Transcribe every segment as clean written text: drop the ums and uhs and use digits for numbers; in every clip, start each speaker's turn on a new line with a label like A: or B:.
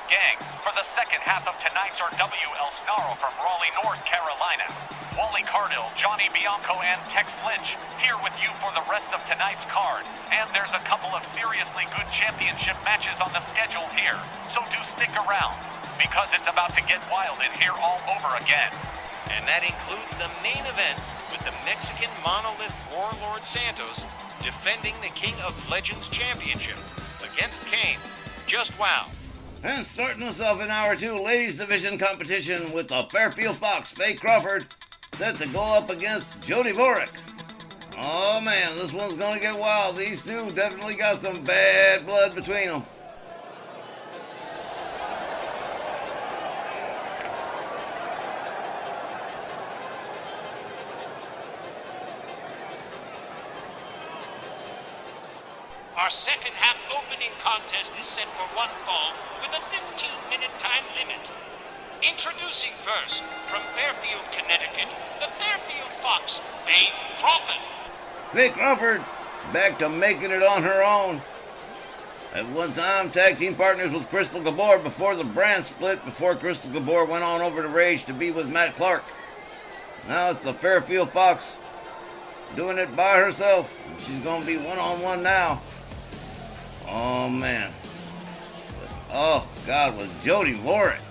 A: gang for the second half of tonight's Rwl Sn Rl from Raleigh, North Carolina. Wally Cardill, Johnny Bianco, and Tex Lynch here with you for the rest of tonight's card. And there's a couple of seriously good championship matches on the schedule here, so do stick around, because it's about to get wild in here all over again.
B: And that includes the main event with the Mexican monolith Warlord Santos defending the King of Legends Championship against Kane. Just wow.
C: And starting us off in hour 2, ladies division competition with the Fairfield Fox, Faye Crawford, set to go up against Jody Vorick. Oh man, this one's gonna get wild. These two definitely got some bad blood between them.
B: Our second half opening contest is set for one fall with a 15-minute time limit. Introducing first, from Fairfield, Connecticut, the Fairfield Fox, Faye Crawford.
C: Faye Crawford, back to making it on her own. At one time, tag team partners with Crystal Gabor before the brand split, before Crystal Gabor went on over to Rage to be with Matt Clark. Now it's the Fairfield Fox doing it by herself. She's going to be one-on-one now. Oh, man. Oh, God, with Jody Vorick.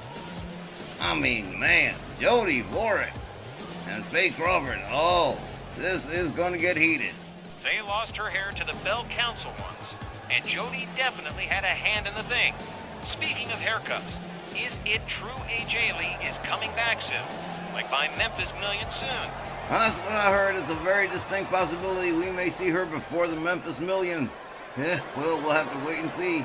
C: I mean, man, Jody Vorick and Faye Crawford. Oh, this is going to get heated.
B: Faye lost her hair to the Bell Council once, and Jody definitely had a hand in the thing. Speaking of haircuts, is it true AJ Lee is coming back soon? Like by Memphis Million soon?
C: That's what I heard. It's a very distinct possibility we may see her before the Memphis Million. Yeah, well, we'll have to wait and see.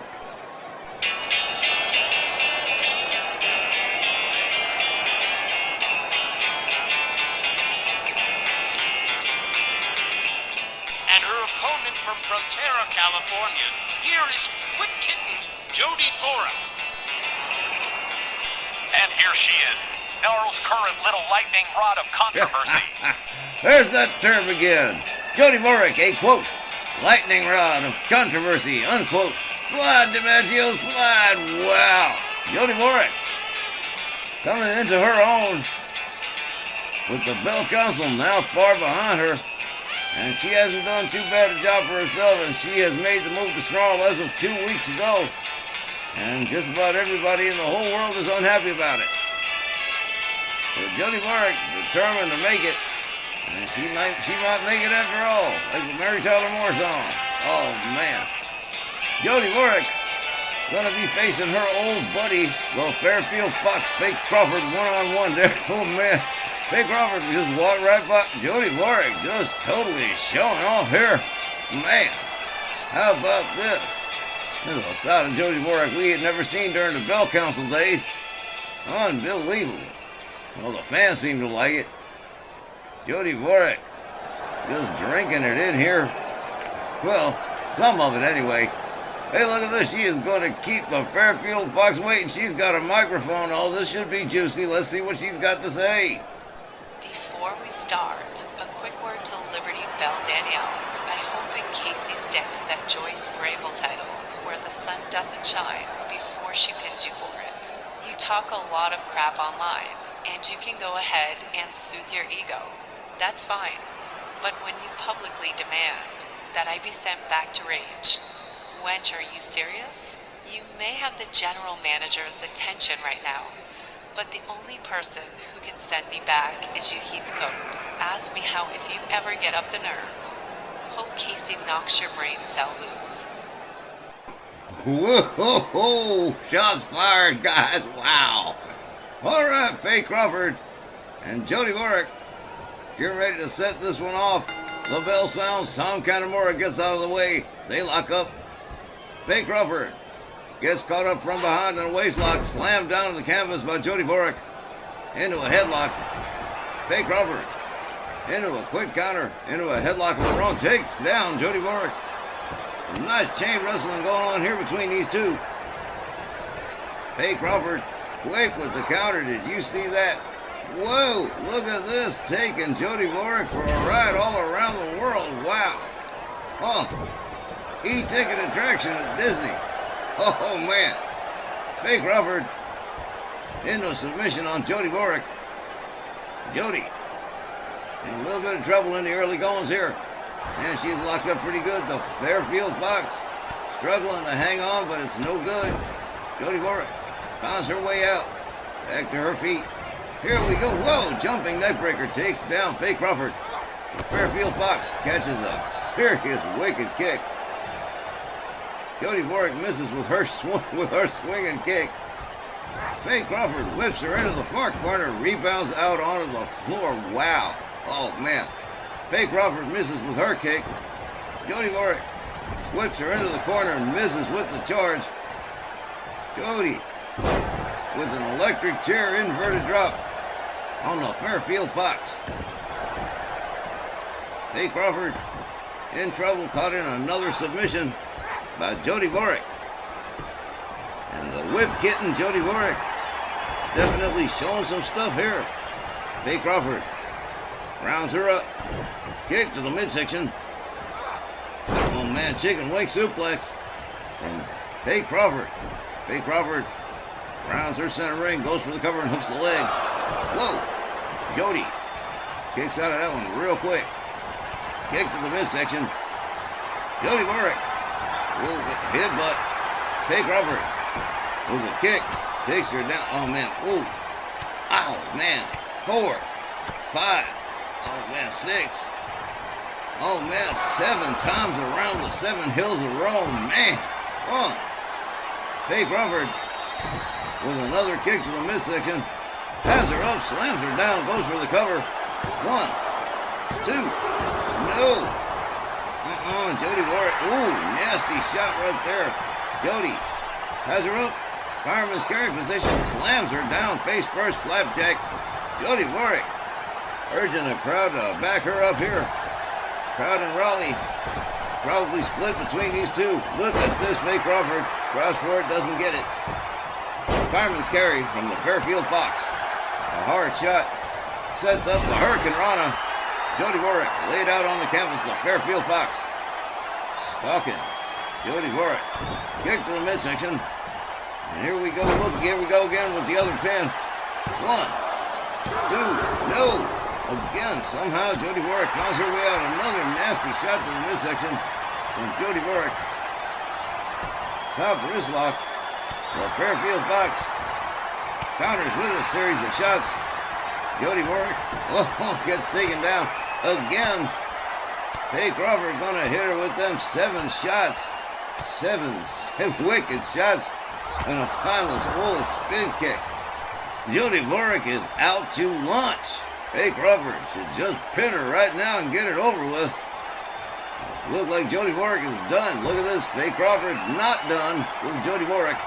B: And her opponent from Frontera, California, here is Quick Kitten, Jody Vorick.
A: And here she is, Sn Rl's current little lightning rod of controversy.
C: There's that term again. Jody Vorick, a quote, lightning rod of controversy, unquote. Slide, DiMaggio, slide. Wow. Jody Vorick coming into her own with the Bell Council now far behind her. And she hasn't done too bad a job for herself, and she has made the move to Sn Rl as of 2 weeks ago. And just about everybody in the whole world is unhappy about it. But Jody Vorick determined to make it. And she might make it after all, like the Mary Tyler Moore song. Oh, man. Jody Vorick gonna be facing her old buddy, the Fairfield Fox, Faye Crawford, one-on-one there. Oh, man. Faye Crawford just walked right by Jody Vorick, just totally showing off here. Man, how about this? This is a side of Jody Vorick we had never seen during the Bell Council days. Unbelievable. Well, the fans seem to like it. Jody Vorick just drinking it in here. Well, some of it anyway. Hey, look at this. She is going to keep the Fairfield Fox waiting. She's got a microphone. Oh, this should be juicy. Let's see what she's got to say.
D: Before we start, a quick word to Liberty Bell Danielle. I hope in case he sticks that Joyce Grable title, where the sun doesn't shine, before she pins you for it. You talk a lot of crap online, and you can go ahead and soothe your ego. That's fine. But when you publicly demand that I be sent back to Rage, wench, are you serious? You may have the general manager's attention right now, but the only person who can send me back is you, Heathcote. Ask me how if you ever get up the nerve. Hope Casey knocks your brain cell loose.
C: Whoa, shots fired, guys. Wow. All right, Faye Crawford and Jody Vorick, getting ready to set this one off. The bell sounds. Tom Canamora gets out of the way. They lock up. Faye Crawford gets caught up from behind in a waistlock, slammed down to the canvas by Jody Vorick. Into a headlock. Faye Crawford into a quick counter, into a headlock of the wrong, takes down Jody Vorick. Some nice chain wrestling going on here between these two. Faye Crawford, quick with the counter. Did you see that? Whoa, look at this, taking Jody Vorick for a ride all around the world. Wow. Oh, e-ticket attraction at Disney. Oh, man. Faye Crawford into a submission on Jody Warwick. Jody in a little bit of trouble in the early goings here. And she's locked up pretty good. The Fairfield Fox struggling to hang on, but it's no good. Jody Warwick finds her way out. Back to her feet. Here we go. Whoa! Jumping neckbreaker takes down Faye Crawford. The Fairfield Fox catches a serious wicked kick. Jody Warwick misses with her swinging kick. Faye Crawford whips her into the far corner, rebounds out onto the floor. Wow. Oh, man. Faye Crawford misses with her kick. Jody Warwick whips her into the corner and misses with the charge. Jody with an electric chair inverted drop on the Fairfield Fox. Faye Crawford in trouble, caught in another submission by Jody Warwick. And the whip kitten, Jody Warwick, definitely showing some stuff here. Faye Crawford rounds her up. Kick to the midsection. Oh man, chicken wing suplex from Faye Crawford. Faye Crawford rounds her center ring, goes for the cover and hooks the leg. Whoa! Jody kicks out of that one real quick. Kick to the midsection. Jody Warwick. Ooh, headbutt. Faye Crawford with a kick. Takes her down. Oh man. Ooh. Oh man. 4, 5. Oh man. 6. Oh man. 7 times around the 7 hills of Rome. Man. Faye Crawford with another kick to the midsection. Has her up, slams her down, goes for the cover. 1, 2. No. Jody Warwick. Ooh, nasty shot right there. Jody has her up. Fireman's carry position. Slams her down. Face first. Flapjack. Jody Warwick urging the crowd to back her up here. Crowd in Raleigh probably split between these two. Look at this. Faye Crawford. Cross for it. Doesn't get it. Fireman's carry from the Fairfield Fox. A hard shot. Sets up the Hurricane Rana. Jody Warwick laid out on the canvas. The Fairfield Fox. Stalking Jody Warwick. Kick to the midsection. And here we go. Look, here we go again with the other pin. 1, 2. No. Again, somehow Jody Warwick finds her way out. Another nasty shot to the midsection from Jody Warwick. Top wrist lock. The Fairfield Fox counters with a series of shots. Jody Warwick gets taken down again. Faye Crawford gonna hit her with them 7 shots. 7 wicked shots and a final full spin kick. Jody Warwick is out to lunch. Faye Crawford should just pin her right now and get it over with. Look like Jody Warwick is done. Look at this. Faye Crawford not done with Jody Warwick.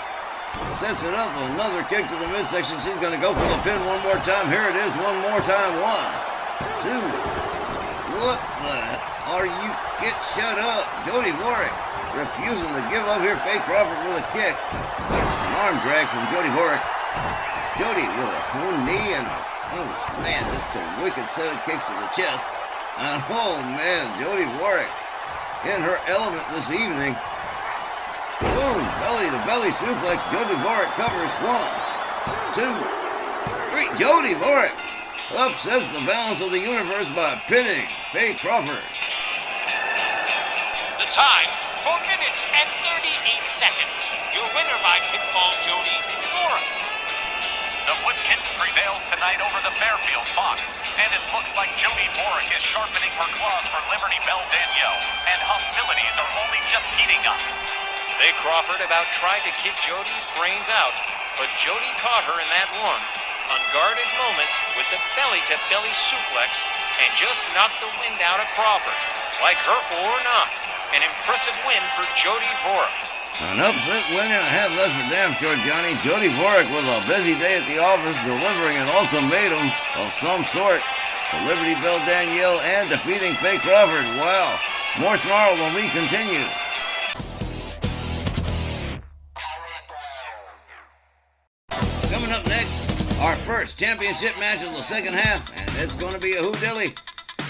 C: Sets it up with another kick to the midsection. She's going to go for the pin one more time. Here it is one more time. 1, 2. What the? Are you? Get shut up. Jody Warwick refusing to give up here. Faye Crawford with a kick. An arm drag from Jody Warwick. Jody with a one knee and oh man, just a wicked set of kicks to the chest. And oh man, Jody Warwick in her element this evening. Boom, belly to belly suplex. Jody Warwick covers. 1, 2, 3. Jody Warwick upsets the balance of the universe by pinning Faye Crawford.
B: The time, 4 minutes and 38 seconds. Your winner by pinfall, Jody Warwick.
A: The whip kitten prevails tonight over the Fairfield Fox, and it looks like Jody Warwick is sharpening her claws for Liberty Bell Danielle, and hostilities are only just heating up.
B: Faye Crawford about tried to kick Jody's brains out, but Jody caught her in that one unguarded moment with the belly-to-belly suplex and just knocked the wind out of Crawford. Like her or not, an impressive win for Jody Warwick.
C: An upset win and a half left for damn sure, Johnny. Jody Warwick with a busy day at the office, delivering an ultimatum of some sort to Liberty Bell Danielle and defeating Faye Crawford. Wow. More Snarl when we continue. Coming up next, our first championship match of the second half, and it's going to be a whodilly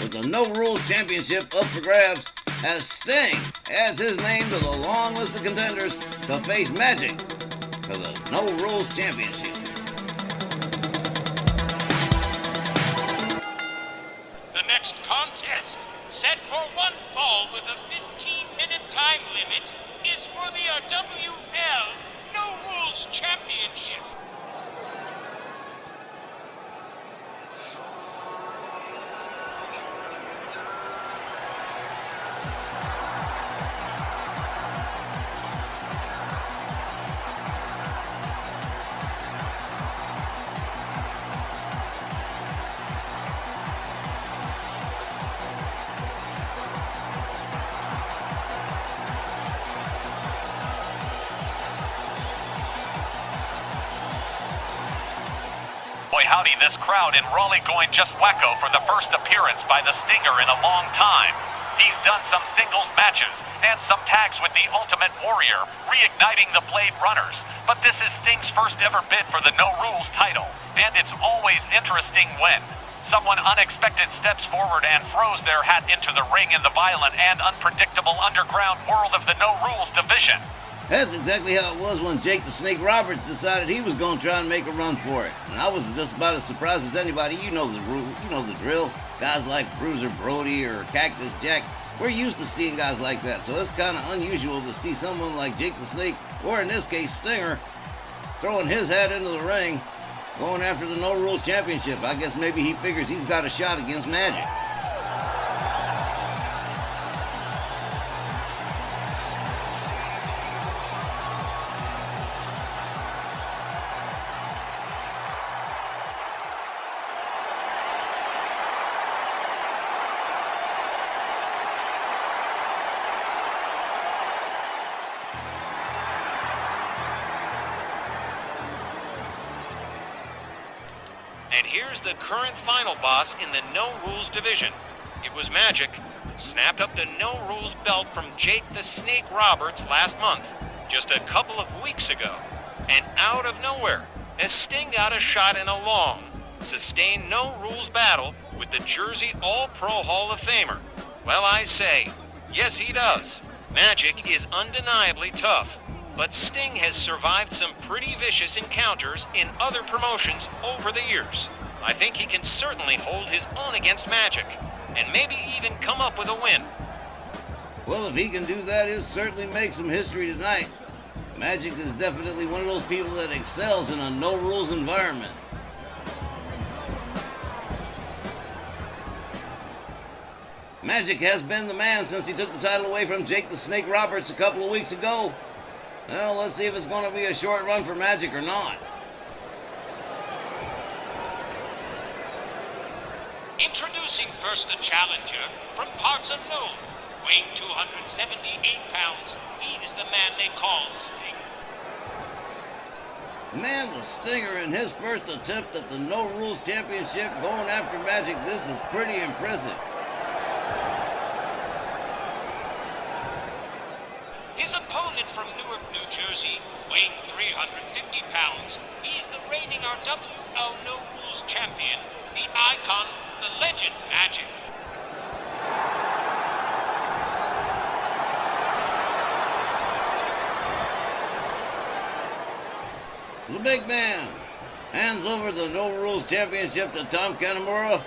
C: with the No Rules Championship up for grabs as Sting adds his name to the long list of contenders to face Magic for the No Rules Championship.
B: The next contest, set for one fall with a 15-minute time limit, is for the RWL No Rules Championship.
A: Boy howdy, this crowd in Raleigh going just wacko for the first appearance by the Stinger in a long time. He's done some singles matches and some tags with the Ultimate Warrior, reigniting the Blade Runners. But this is Sting's first ever bid for the No Rules title, and it's always interesting when someone unexpected steps forward and throws their hat into the ring in the violent and unpredictable underground world of the No Rules division.
C: That's exactly how it was when Jake the Snake Roberts decided he was going to try and make a run for it. And I was just about as surprised as anybody. You know the drill. Guys like Bruiser Brody or Cactus Jack, we're used to seeing guys like that. So it's kind of unusual to see someone like Jake the Snake, or in this case Stinger, throwing his hat into the ring, going after the No Rules Championship. I guess maybe he figures he's got a shot against Magic.
B: And here's the current final boss in the No Rules division. It was Magic. Snapped up the No Rules belt from Jake the Snake Roberts last month, just a couple of weeks ago. And out of nowhere, as Sting got a shot in a long, sustained No Rules battle with the Jersey All-Pro Hall of Famer. Well, I say, yes he does. Magic is undeniably tough. But Sting has survived some pretty vicious encounters in other promotions over the years. I think he can certainly hold his own against Magic, and maybe even come up with a win.
C: Well, if he can do that, he'll certainly make some history tonight. Magic is definitely one of those people that excels in a no-rules environment. Magic has been the man since he took the title away from Jake the Snake Roberts a couple of weeks ago. Well, let's see if it's going to be a short run for Magic or not.
B: Introducing first the challenger from parts unknown, weighing 278 pounds, he's the man they call Sting.
C: Man, the Stinger in his first attempt at the No Rules Championship going after Magic, this is pretty impressive.
B: His opponent from Newark, New Jersey, weighing 350 pounds, he's the reigning RWL No Rules champion, the icon, the legend Magic.
C: The big man hands over the No Rules Championship to Tom Kanemaru.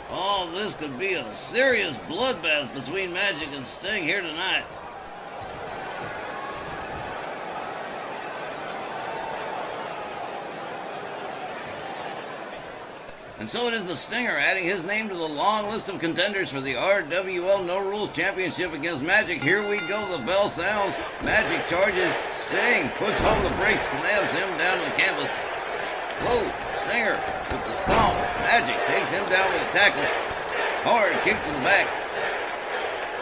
C: Oh, this could be a serious bloodbath between Magic and Sting here tonight. And so it is the Stinger adding his name to the long list of contenders for the RWL No Rules Championship against Magic. Here we go, the bell sounds. Magic charges. Sting puts home the brakes, slams him down to the canvas. Whoa, Stinger with the stomp. Magic takes him down with a tackle. Hard kick to the back.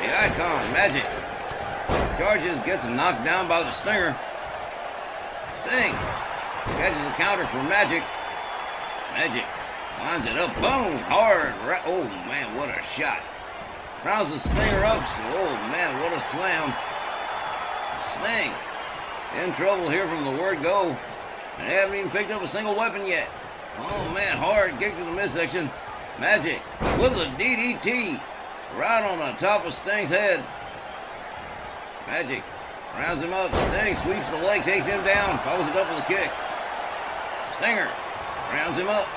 C: The icon, Magic, charges, gets knocked down by the Stinger. Sting catches a counter for Magic. Magic lines it up, boom, hard, right. Oh man, what a shot. Rounds the Stinger up, oh man, what a slam. Sting in trouble here from the word go. And they haven't even picked up a single weapon yet. Oh man, hard kick to the midsection. Magic with a DDT right on the top of Sting's head. Magic rounds him up. Sting sweeps the leg, takes him down, follows it up with a kick. Stinger rounds him up.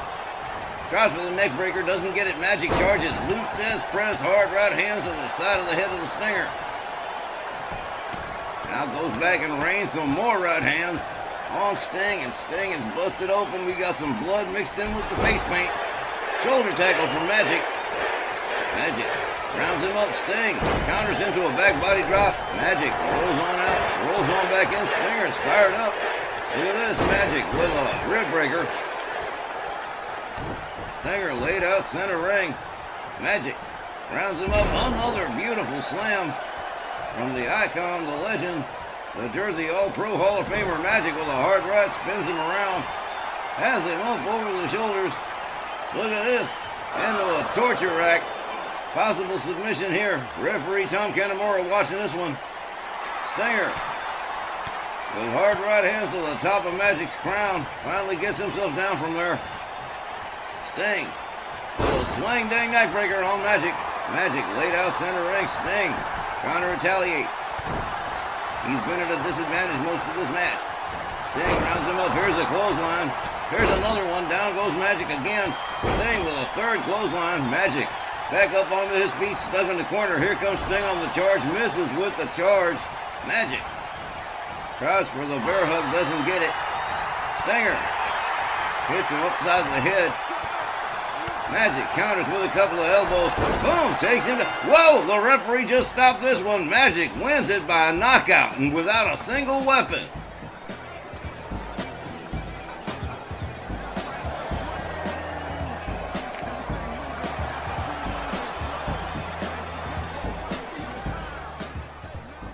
C: Tries for the neck breaker, doesn't get it. Magic charges. Loop this, press hard right hands to the side of the head of the Stinger. Now goes back and rains some more right hands on Sting, and Sting is busted open. We got some blood mixed in with the face paint. Shoulder tackle from Magic. Magic rounds him up. Sting counters into a back body drop. Magic rolls on out, rolls on back in. Stinger's fired up. Look at this, Magic with a rib breaker. Stinger laid out center ring. Magic rounds him up. Another beautiful slam from the icon, the legend, the Jersey All-Pro Hall of Famer. Magic with a hard right, spins him around, has him up over the shoulders. Look at this, into a torture rack. Possible submission here. Referee Tom Kanamura watching this one. Stinger with hard right hands to the top of Magic's crown. Finally gets himself down from there. Sting with a swing dang neck breaker on Magic. Magic laid out center ring. Sting counter retaliate. He's been at a disadvantage most of this match. Sting rounds him up. Here's a clothesline. Here's another one. Down goes Magic again. Sting with a third clothesline. Magic back up onto his feet, stuck in the corner. Here comes Sting on the charge. Misses with the charge. Magic tries for the bear hug. Doesn't get it. Stinger hits him upside the head. Magic counters with a couple of elbows. Boom! Takes him down. Whoa! The referee just stopped this one. Magic wins it by a knockout and without a single weapon.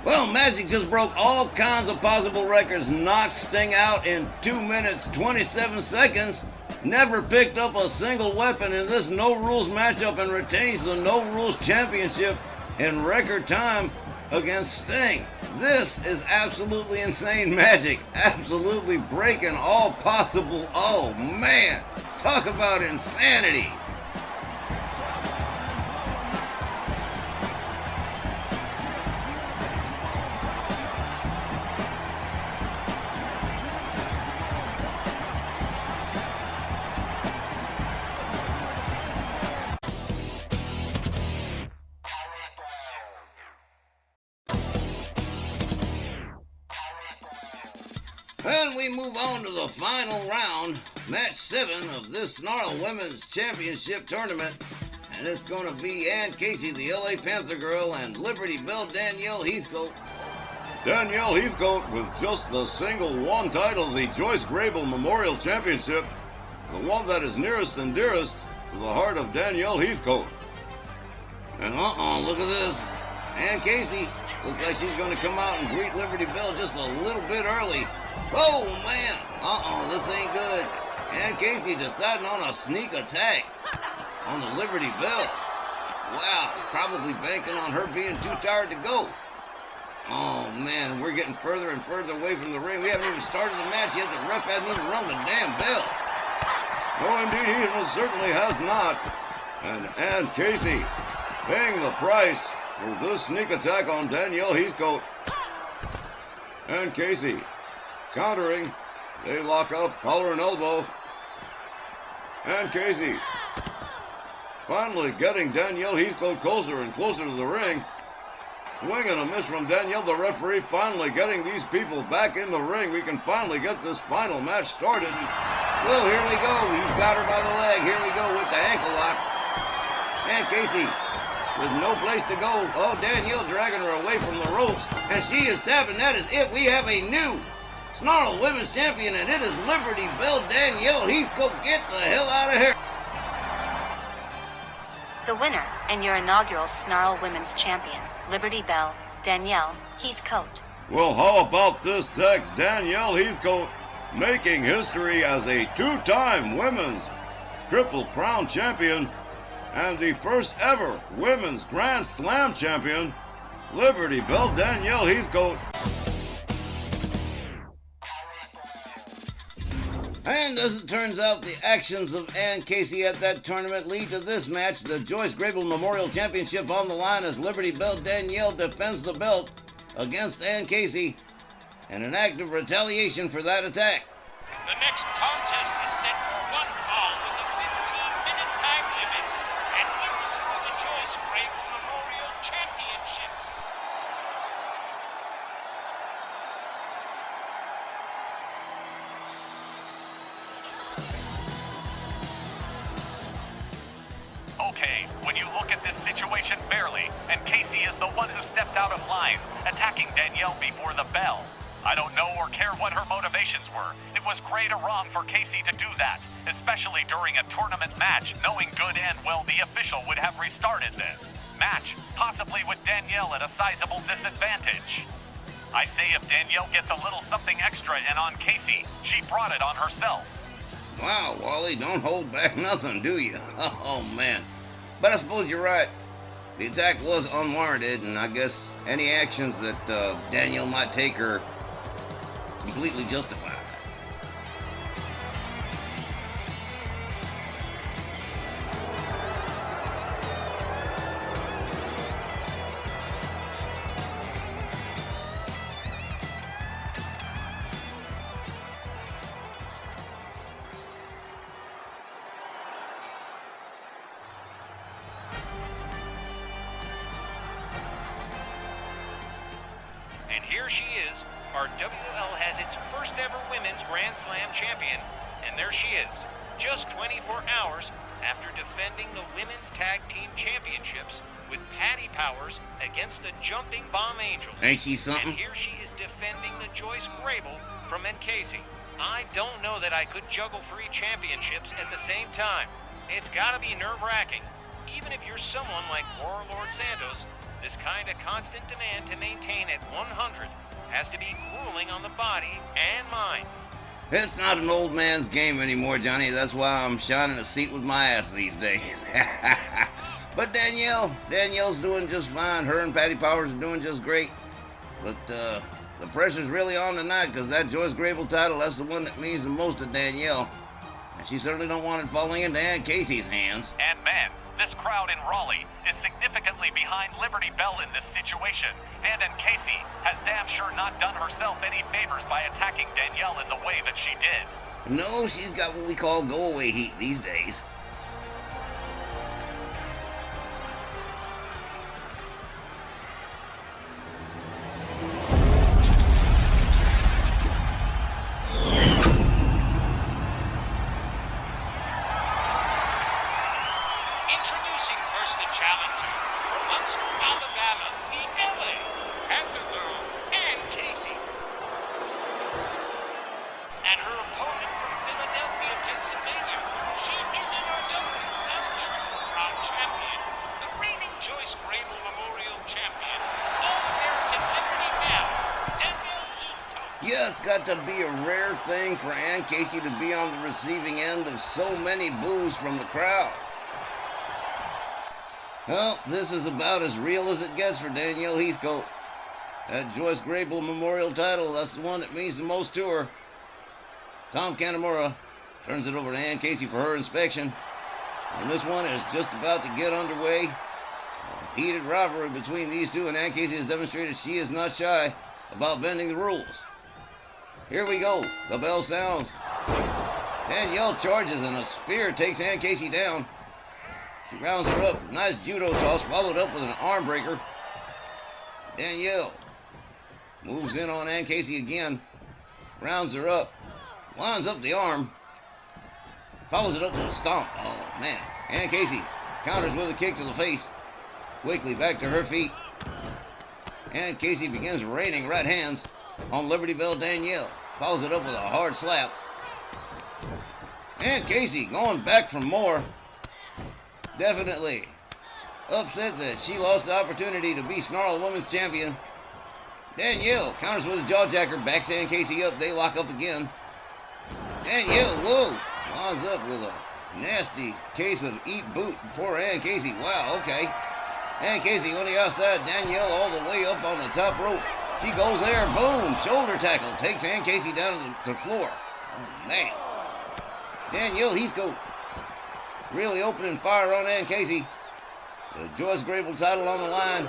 C: Well, Magic just broke all kinds of possible records. Knocked Sting out in 2 minutes, 27 seconds. Never picked up a single weapon in this no-rules matchup and retains the no-rules championship in record time against Sting. This is absolutely insane Magic. Absolutely breaking all possible. Oh, man. Talk about insanity. And we move on to the final round, match 7 of this Snarl Women's Championship Tournament. And it's going to be Ann Casey, the LA Panther Girl, and Liberty Bell Danielle Heathcote. Danielle Heathcote with just the single one title, the Joyce Grable Memorial Championship, the one that is nearest and dearest to the heart of Danielle Heathcote. And look at this. Ann Casey looks like she's going to come out and greet Liberty Bell just a little bit early. Oh, man. This ain't good. Ann Casey deciding on a sneak attack on the Liberty Bell. Wow, probably banking on her being too tired to go. Oh, man, we're getting further and further away from the ring. We haven't even started the match yet. The ref hasn't even rung the damn bell. No, indeed, he most certainly has not. And Ann Casey paying the price for this sneak attack on Danielle Heathcote. Ann Casey countering. They lock up, collar and elbow. And Casey finally getting Danielle Heathcote closer and closer to the ring. Swing and a miss from Danielle. The referee finally getting these people back in the ring. We can finally get this final match started. Well, here we go. He's got her by the leg. Here we go with the ankle lock. And Casey with no place to go. Oh, Danielle dragging her away from the ropes. And she is tapping. That is it. We have a new Snarl Women's Champion, and it is Liberty Bell Danielle Heathcote. Get the hell out of here.
E: The winner, and your inaugural Snarl Women's Champion, Liberty Bell Danielle Heathcote.
C: Well, how about this text? Danielle Heathcote making history as a 2-time Women's Triple Crown Champion and the first ever Women's Grand Slam Champion, Liberty Bell Danielle Heathcote. And as it turns out, the actions of Ann Casey at that tournament lead to this match, the Joyce Grable Memorial Championship on the line as Liberty Bell Danielle defends the belt against Ann Casey and an act of retaliation for that attack.
B: The next contest is set for one fall with a 15-minute time limit, and it is for the Joyce Grable Memorial Championship.
A: Okay, when you look at this situation fairly, and Casey is the one who stepped out of line, attacking Danielle before the bell. I don't know or care what her motivations were. It was great or wrong for Casey to do that, especially during a tournament match, knowing good and well the official would have restarted the match, possibly with Danielle at a sizable disadvantage. I say if Danielle gets a little something extra in on Casey, she brought it on herself.
C: Wow, Wally, don't hold back nothing, do you? Oh, man. But I suppose you're right. The attack was unwarranted, and I guess any actions that Danielle might take are completely justified.
B: And here she is. Our WL has its first ever women's Grand Slam champion. And there she is, just 24 hours after defending the Women's Tag Team Championships with Patty Powers against the Jumping Bomb Angels.
C: Ain't she something?
B: And here she is defending the Joyce Grable from Casey. I don't know that I could juggle 3 championships at the same time. It's gotta be nerve-wracking. Even if you're someone like Warlord Santos, this kind of constant demand to maintain at 100 has to be grueling on the body and mind.
C: It's not an old man's game anymore, Johnny. That's why I'm shining a seat with my ass these days. But Danielle's doing just fine. Her and Patty Powers are doing just great. But the pressure's really on tonight, because that Joyce Grable title, that's the one that means the most to Danielle. And she certainly don't want it falling into Ann Casey's hands.
A: And man, this crowd in Raleigh is significantly behind Liberty Bell in this situation, and Casey has damn sure not done herself any favors by attacking Danielle in the way that she did.
C: No, she's got what we call go-away heat these days.
B: Introducing first the challenger from Huntsville, Alabama, the LA Panther Girl, Ann Casey. And her opponent from Philadelphia, Pennsylvania. She is an RWL Triple Crown champion, the reigning Joyce Grable Memorial champion, All-American Liberty Bell, Danielle Lee.
C: Yeah, it's got to be a rare thing for Ann Casey to be on the receiving end of so many boos from the crowd. Well, this is about as real as it gets for Danielle Heathcote. That Joyce Grable Memorial title, that's the one that means the most to her. Tom Canamura turns it over to Ann Casey for her inspection. And this one is just about to get underway. A heated rivalry between these two, and Ann Casey has demonstrated she is not shy about bending the rules. Here we go. The bell sounds. Danielle charges, and a spear takes Ann Casey down. She rounds her up. Nice judo toss, followed up with an arm breaker. Danielle moves in on Ann Casey again. Rounds her up. Lines up the arm. Follows it up with a stomp. Oh, man. Ann Casey counters with a kick to the face. Quickly back to her feet. Ann Casey begins raining right hands on Liberty Bell Danielle. Follows it up with a hard slap. Ann Casey going back for more. Definitely upset that she lost the opportunity to be Snarl Women's Champion. Danielle counters with a jawjacker, backs Ann Casey up, they lock up again. Danielle, whoa, lines up with a nasty case of eat boot. Poor Ann Casey, wow, okay. Ann Casey on the outside, Danielle all the way up on the top rope. She goes there, boom, shoulder tackle, takes Ann Casey down to the floor. Oh, man. Danielle Heathcote really opening fire on Ann Casey. The Joyce Grable title on the line.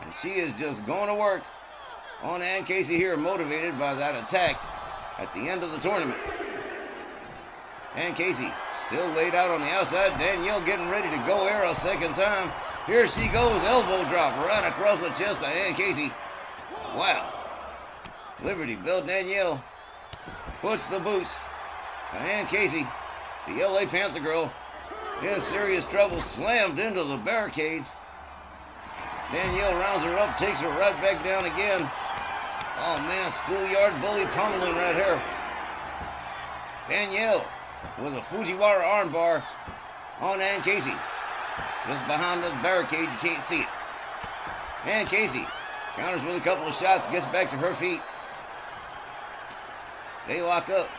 C: And she is just going to work on Ann Casey here, motivated by that attack at the end of the tournament. Ann Casey still laid out on the outside. Danielle getting ready to go air a second time. Here she goes, elbow drop right across the chest of Ann Casey. Wow. Liberty Bell Danielle puts the boots on Ann Casey, the LA Panther girl, in serious trouble, slammed into the barricades. Danielle rounds her up, takes her right back down again. Oh man, schoolyard bully pummeling right here. Danielle with a Fujiwara armbar on Ann Casey. Just behind the barricade, you can't see it. Ann Casey counters with a couple of shots, gets back to her feet. They lock up.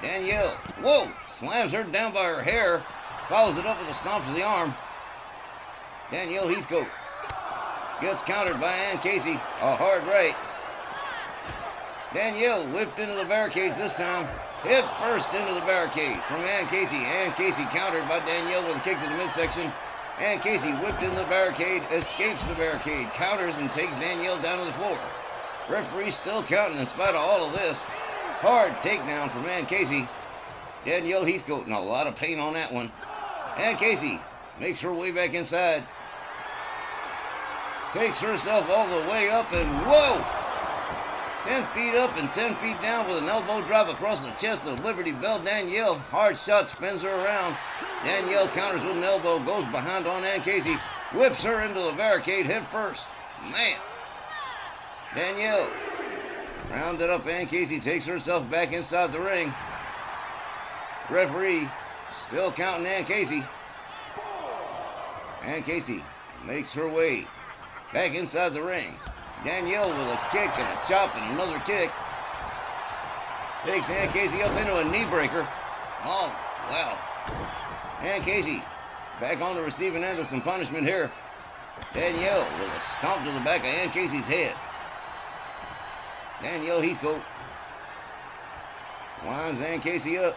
C: Danielle, whoa, slams her down by her hair, follows it up with a stomp to the arm. Danielle Heathcote gets countered by Ann Casey, a hard right. Danielle whipped into the barricades this time, hit first into the barricade from Ann Casey. Ann Casey countered by Danielle with a kick to the midsection. Ann Casey whipped into the barricade, escapes the barricade, counters and takes Danielle down to the floor. Referee still counting in spite of all of this. Hard takedown from Ann Casey. Danielle Heathcote in a lot of pain on that one. Ann Casey makes her way back inside. Takes herself all the way up and whoa! 10 feet up and 10 feet down with an elbow drop across the chest of Liberty Bell Danielle. Hard shot spins her around. Danielle counters with an elbow, goes behind on Ann Casey, whips her into the barricade head first. Man. Danielle rounded up Ann Casey, takes herself back inside the ring. Referee still counting Ann Casey. Ann Casey makes her way back inside the ring. Danielle with a kick and a chop and another kick. Takes Ann Casey up into a knee breaker. Oh, wow. Ann Casey back on the receiving end of some punishment here. Danielle with a stomp to the back of Ann Casey's head. Danielle Heathcote winds Ann Casey up.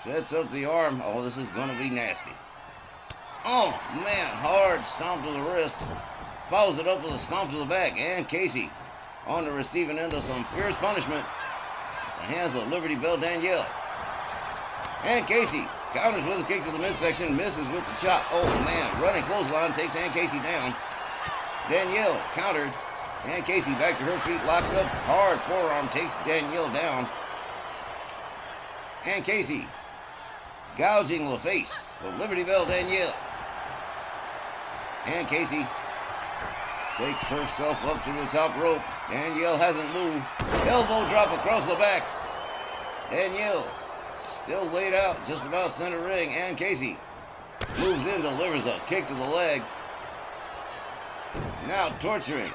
C: Sets up the arm. Oh, this is going to be nasty. Oh, man. Hard stomp to the wrist. Follows it up with a stomp to the back. Ann Casey on the receiving end of some fierce punishment. The hands of Liberty Bell Danielle. Ann Casey counters with a kick to the midsection. Misses with the chop. Oh, man. Running clothesline takes Ann Casey down. Danielle countered. Ann Casey back to her feet. Locks up. Hard forearm takes Danielle down. Ann Casey gouging the face of Liberty Bell Danielle. Ann Casey takes herself up to the top rope. Danielle hasn't moved. Elbow drop across the back. Danielle still laid out just about center ring. Ann Casey moves in, delivers a kick to the leg. Now torturing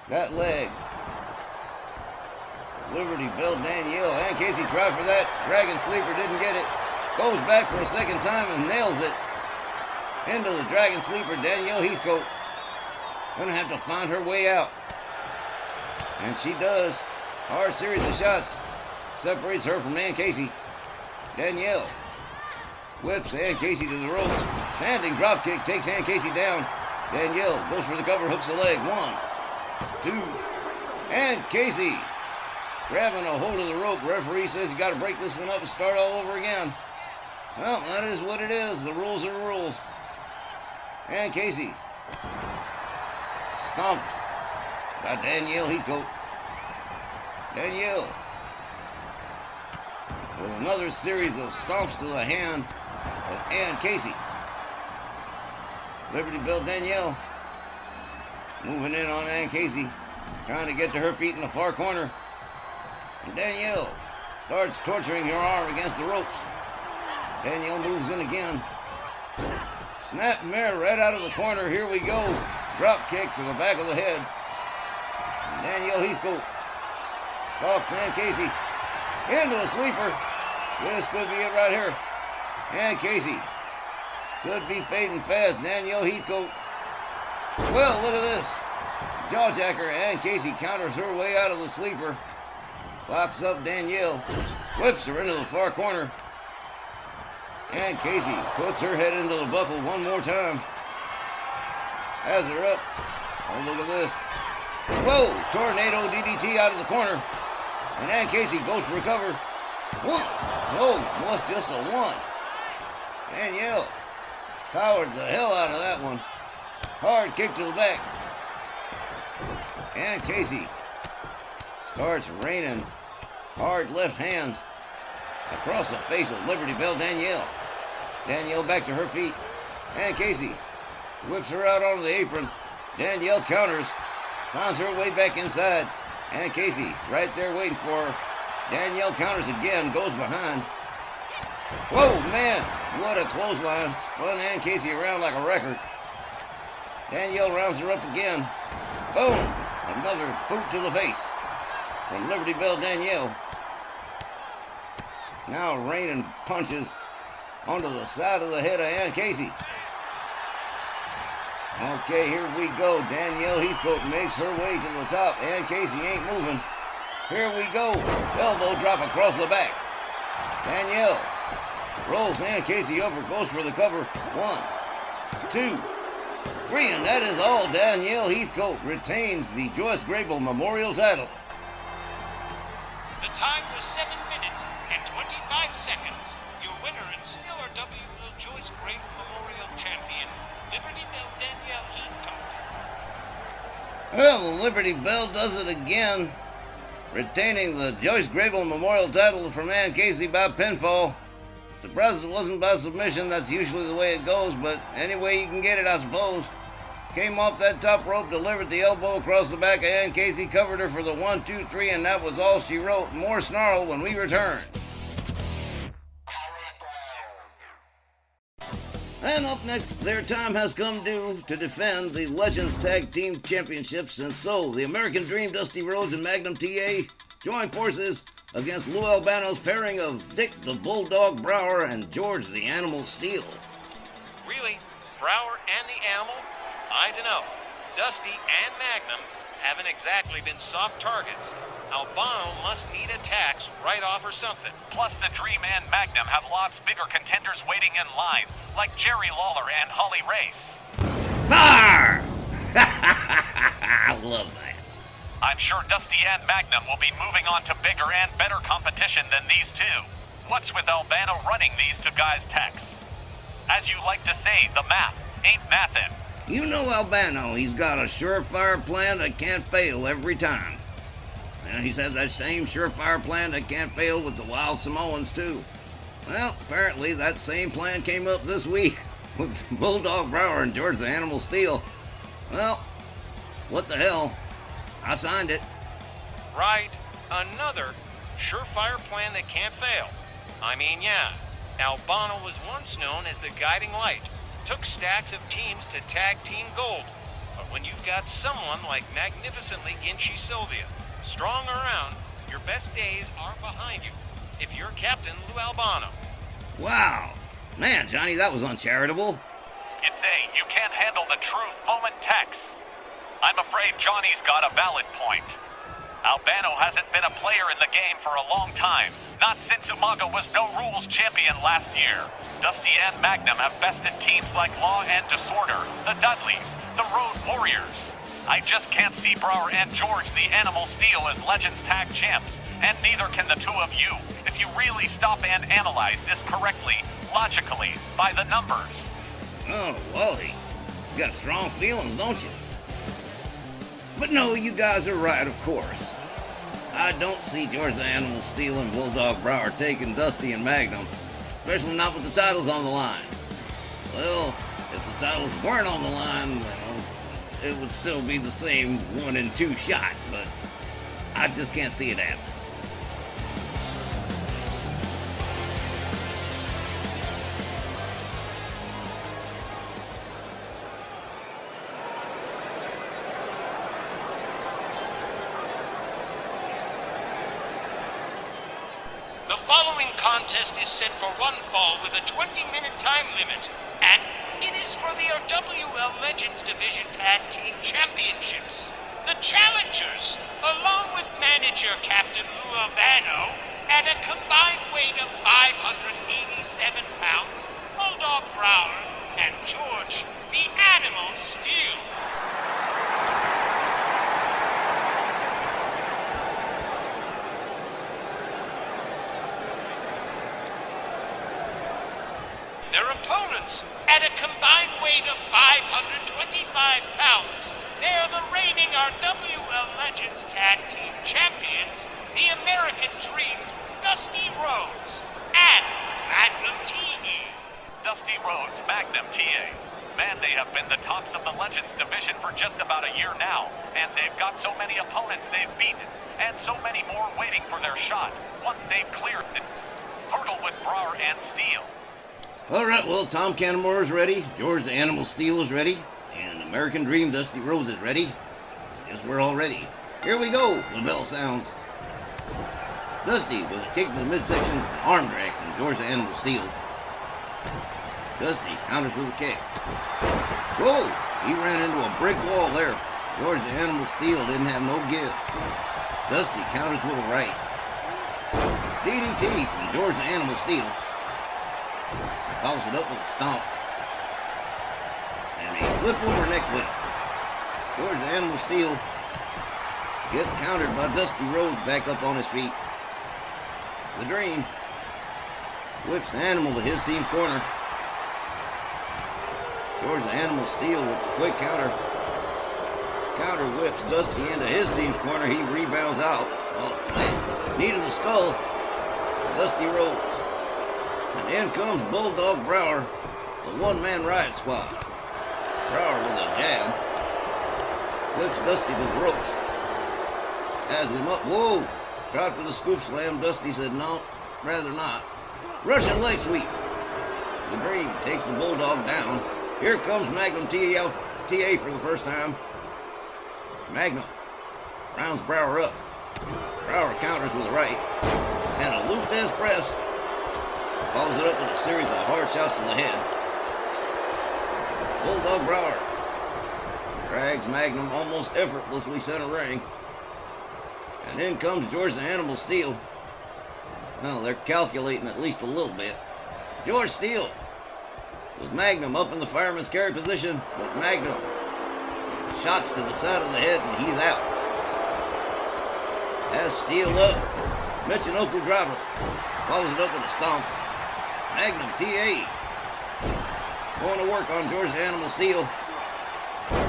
C: that leg. Liberty Bell Danielle. Ann Casey tried for that. Dragon Sleeper didn't get it. Goes back for a second time and nails it into the Dragon Sleeper. Danielle Heathcote gonna have to find her way out. And she does. Hard series of shots separates her from Ann Casey. Danielle whips Ann Casey to the ropes. Standing drop kick takes Ann Casey down. Danielle goes for the cover, hooks the leg. 1, 2. Ann Casey grabbing a hold of the rope. Referee says you got to break this one up and start all over again. Well, that is what it is. The rules are the rules. Ann Casey stomped by Danielle Heathcote. Danielle with another series of stomps to the hand of Ann Casey. Liberty Bell Danielle moving in on Ann Casey, trying to get to her feet in the far corner. And Danielle starts torturing her arm against the ropes. Danielle moves in again. Snap mare right out of the corner. Here we go. Drop kick to the back of the head. And Danielle Heathcote stalks Ann Casey into a sleeper. This could be it right here. Ann Casey could be fading fast. Danielle Heathcote. Well, look at this. Jawjacker. Ann Casey counters her way out of the sleeper. Locks up Danielle. Whips her into the far corner. Ann Casey puts her head into the buckle one more time. Has her up. Oh, look at this. Whoa! Tornado DDT out of the corner. And Ann Casey goes for recover. One. No, was just a one. Danielle powered the hell out of that one. Hard kick to the back. Ann Casey starts raining hard left hands across the face of Liberty Bell Danielle. Danielle back to her feet. Ann Casey whips her out onto the apron. Danielle counters, finds her way back inside. Ann Casey right there waiting for her. Danielle counters again, goes behind. Whoa, man, what a clothesline. Spun Ann Casey around like a record. Danielle rounds her up again. Boom, another boot to the face from Liberty Bell Danielle. Now raining punches onto the side of the head of Ann Casey. Okay, here we go. Danielle Heathcote makes her way to the top. Ann Casey ain't moving. Here we go. Elbow drop across the back. Danielle rolls Ann Casey over, goes for the cover. 1, 2, 3, and that is all. Danielle Heathcote retains the Joyce Grable Memorial title.
B: The time was 7 minutes and 25 seconds. Your winner and still RWL Joyce Grable Memorial Champion, Liberty Bell Danielle Heathcote.
C: Well, Liberty Bell does it again, retaining the Joyce Grable Memorial title from Ann Casey by pinfall. Surprised it wasn't by submission. That's usually the way it goes, but any way you can get it, I suppose. Came off that top rope, delivered the elbow across the back of Ann Casey, covered her for the 1, 2, 3, and that was all she wrote. More snarl when we return. And up next, their time has come due to defend the Legends Tag Team Championships, and so the American Dream, Dusty Rhodes and Magnum TA join forces against Lou Albano's pairing of Dick the Bulldog Brower and George the Animal Steele.
B: Really? Brower and the Animal? I dunno. Dusty and Magnum haven't exactly been soft targets. Albano must need attacks right off or something.
A: Plus, the Dream and Magnum have lots bigger contenders waiting in line, like Jerry Lawler and Holly Race.
C: Fire! I love that.
A: I'm sure Dusty and Magnum will be moving on to bigger and better competition than these two. What's with Albano running these two guys' techs? As you like to say, the math ain't mathin'.
C: You know Albano, he's got a surefire plan that can't fail every time. And he's had that same surefire plan that can't fail with the Wild Samoans, too. Well, apparently that same plan came up this week with Bulldog Brower and George the Animal Steele. Well, what the hell? I signed it.
B: Right. Another surefire plan that can't fail. I mean, yeah, Albano was once known as the guiding light. Took stacks of teams to tag team gold. But when you've got someone like magnificently Ginchy Sylvia, strong around, your best days are behind you. If you're Captain Lou Albano.
C: Wow. Man, Johnny, that was uncharitable.
A: It's a you can't handle the truth moment text. I'm afraid Johnny's got a valid point. Albano hasn't been a player in the game for a long time, not since Umaga was no rules champion last year. Dusty and Magnum have bested teams like Law and Disorder, the Dudleys, the Road Warriors. I just can't see Brower and George the Animal Steele as Legends Tag Champs, and neither can the two of you, if you really stop and analyze this correctly, logically, by the numbers.
C: Oh, Wally, you got strong feelings, don't you? But no, you guys are right, of course. I don't see George the Animal Steele and Bulldog Brower taking Dusty and Magnum, especially not with the titles on the line. Well, if the titles weren't on the line, well, it would still be the same 1 and 2 shot, but I just can't see it happen.
B: The following contest is set for one fall with a 20-minute time limit, and it is for the RWL Legends Division Tag Team Championships. The challengers, along with manager Captain Lou Albano, at a combined weight of 587 pounds, Bulldog Brower and George the Animal Steele. opponents at a combined weight of 525 pounds. They're the reigning RWL Legends Tag Team Champions, the American Dream, Dusty Rhodes and Magnum TA.
A: Dusty Rhodes, Magnum TA. Man, they have been the tops of the Legends division for just about a year now, and they've got so many opponents they've beaten, and so many more waiting for their shot once they've cleared this hurdle with Brower and Steele.
C: All right, well, Tom Canamore is ready, George the Animal Steele is ready, and American Dream Dusty Rhodes is ready. Guess we're all ready. Here we go. The bell sounds. Dusty with a kick to the midsection, arm drag from George the Animal Steele. Dusty counters with a kick. Whoa! He ran into a brick wall there. George the Animal Steele didn't have no give. Dusty counters with a right. DDT from George the Animal Steele. Follows it up with a stomp. And a flip over neck whip. George the Animal Steele gets countered by Dusty Rhodes back up on his feet. The Dream whips the Animal to his team's corner. George the Animal Steele with a quick counter. Counter whips Dusty into his team's corner. He rebounds out. Oh, knee to the skull. Dusty Rhodes. And in comes Bulldog Brower, the one-man riot squad. Brower with a jab. Whips Dusty to the ropes. Has him up. Whoa! Tried for the scoop slam. Dusty said no, rather not. Russian leg sweep. The Dream takes the Bulldog down. Here comes Magnum TA for the first time. Magnum rounds Brower up. Brower counters with a right. And a Lutez press. Follows it up with a series of hard shots to the head. Bulldog Brower drags Magnum almost effortlessly center ring. And in comes George the Animal Steele. Well, they're calculating at least a little bit. George Steele with Magnum up in the fireman's carry position, but Magnum shots to the side of the head and he's out. Has Steele up. Michinoku driver. Follows it up with a stomp. Magnum TA going to work on George the Animal Steele.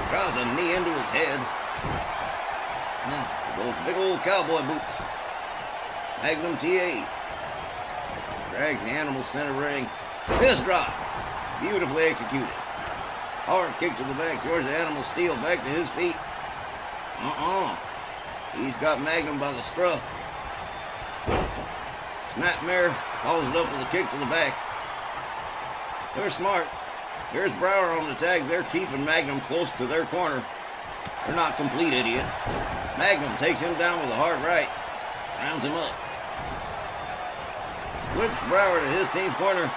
C: Drives a knee into his head. Those big old cowboy boots. Magnum TA drags the Animal center ring. Fist drop. Beautifully executed. Hard kick to the back. George the Animal Steele back to his feet. He's got Magnum by the scruff. Snapmare follows it up with a kick to the back. They're smart. There's Brower on the tag. They're keeping Magnum close to their corner. They're not complete idiots. Magnum takes him down with a hard right. Rounds him up. Whips Brower to his team's corner.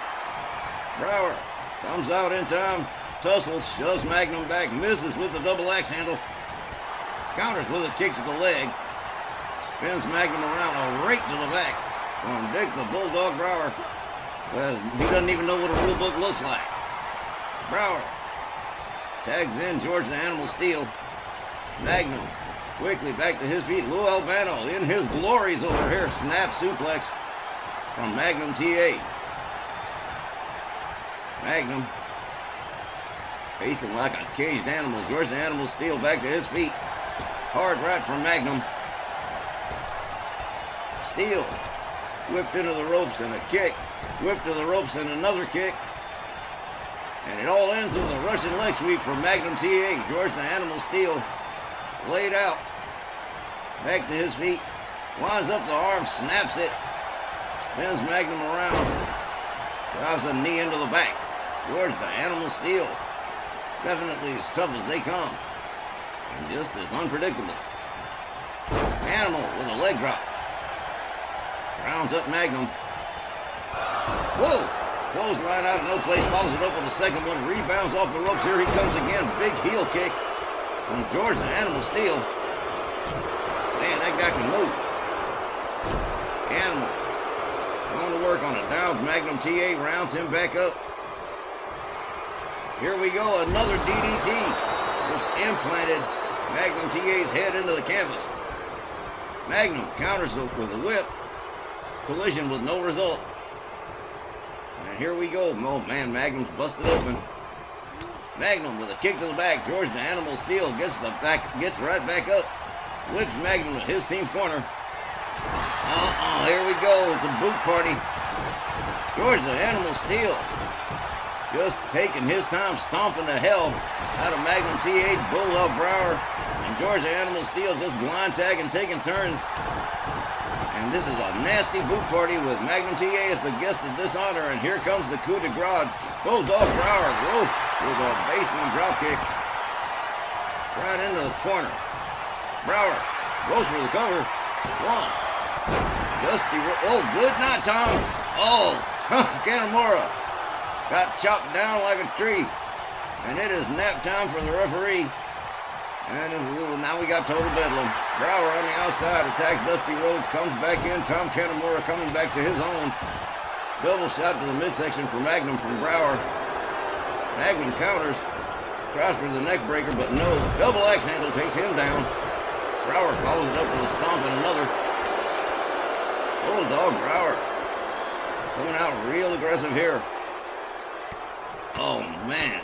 C: Brower comes out in time. Tussles, shoves Magnum back, misses with the double axe handle. Counters with a kick to the leg. Spins Magnum around, a rake to the back from Dick the Bulldog Brower. Well, he doesn't even know what a rule book looks like. Brower tags in George the Animal Steele. Magnum quickly back to his feet. Lou Albano in his glories over here. Snap suplex from Magnum TA. Magnum facing like a caged animal. George the Animal Steele back to his feet. Hard right from Magnum. Steele whipped into the ropes and a kick. Whipped to the ropes and another kick. And it all ends with a Russian leg sweep from Magnum TA. George the Animal Steele laid out. Back to his feet. Winds up the arm, snaps it. Spins Magnum around. Drives a knee into the back. George the Animal Steele. Definitely as tough as they come. And just as unpredictable. Animal with a leg drop. Rounds up Magnum. Whoa! Clothesline out of no place. Follows it up with a second one. Rebounds off the ropes. Here he comes again. Big heel kick from George the Animal Steele. Man, that guy can move. Animal going to work on a down. Magnum TA rounds him back up. Here we go. Another DDT. Just implanted Magnum TA's head into the canvas. Magnum counters with a whip. Collision with no result. and here we go. Oh man, Magnum's busted open. Magnum with a kick to the back. George the Animal Steel gets right back up. Whips Magnum to his team's corner. Here we go. It's a boot party. George the Animal Steel just taking his time stomping the hell out of Magnum T.A., Bulldog Brower, and George the Animal Steel just blind tagging, taking turns. And this is a nasty boot party with Magnum T.A. as the guest of dishonor, and here comes the coup de grace. Bulldog Brower, whoa, with a basement drop kick right into the corner. Brower goes for the cover. One. Dusty, oh, good night, Tom. Oh, Kanamura got chopped down like a tree. And it is nap time for the referee. And now we got total bedlam. Brower on the outside attacks Dusty Rhodes, comes back in. Tom Kanamura coming back to his own. Double shot to the midsection for Magnum from Brower. Magnum counters. Tries for the neck breaker, but no. Double axe handle takes him down. Brower follows it up with a stomp and another. Bulldog Brower coming out real aggressive here. Oh, man.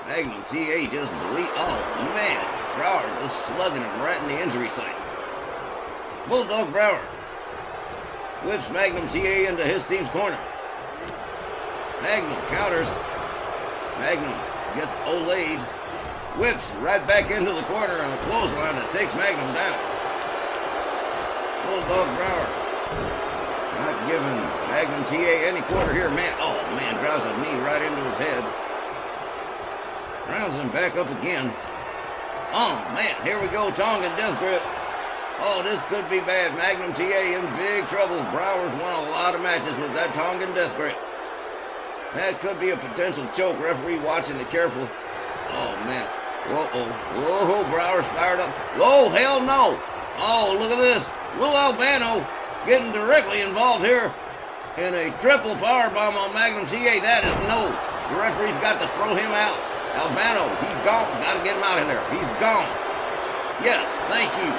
C: Magnum T.A. just oh, man. Brower just slugging him right in the injury site. Bulldog Brower whips Magnum T.A. into his team's corner. Magnum counters. Magnum gets olayed. Whips right back into the corner on a clothesline that takes Magnum down. Bulldog Brower not giving Magnum T.A. any quarter here. Man, oh man, drives a knee right into his head. Rounds him back up again. Oh man, here we go, Tongan Death Grip. Oh, this could be bad. Magnum T.A. in big trouble. Brower's won a lot of matches with that Tongan Death Grip. That could be a potential choke. Referee watching it careful. Oh man. Whoa, Brower's fired up. Oh, hell no. Oh, look at this. Lou Albano getting directly involved here in a triple powerbomb on Magnum T.A. That is no. The referee's got to throw him out. Albano, he's gone. Got to get him out of there. He's gone. Yes, thank you.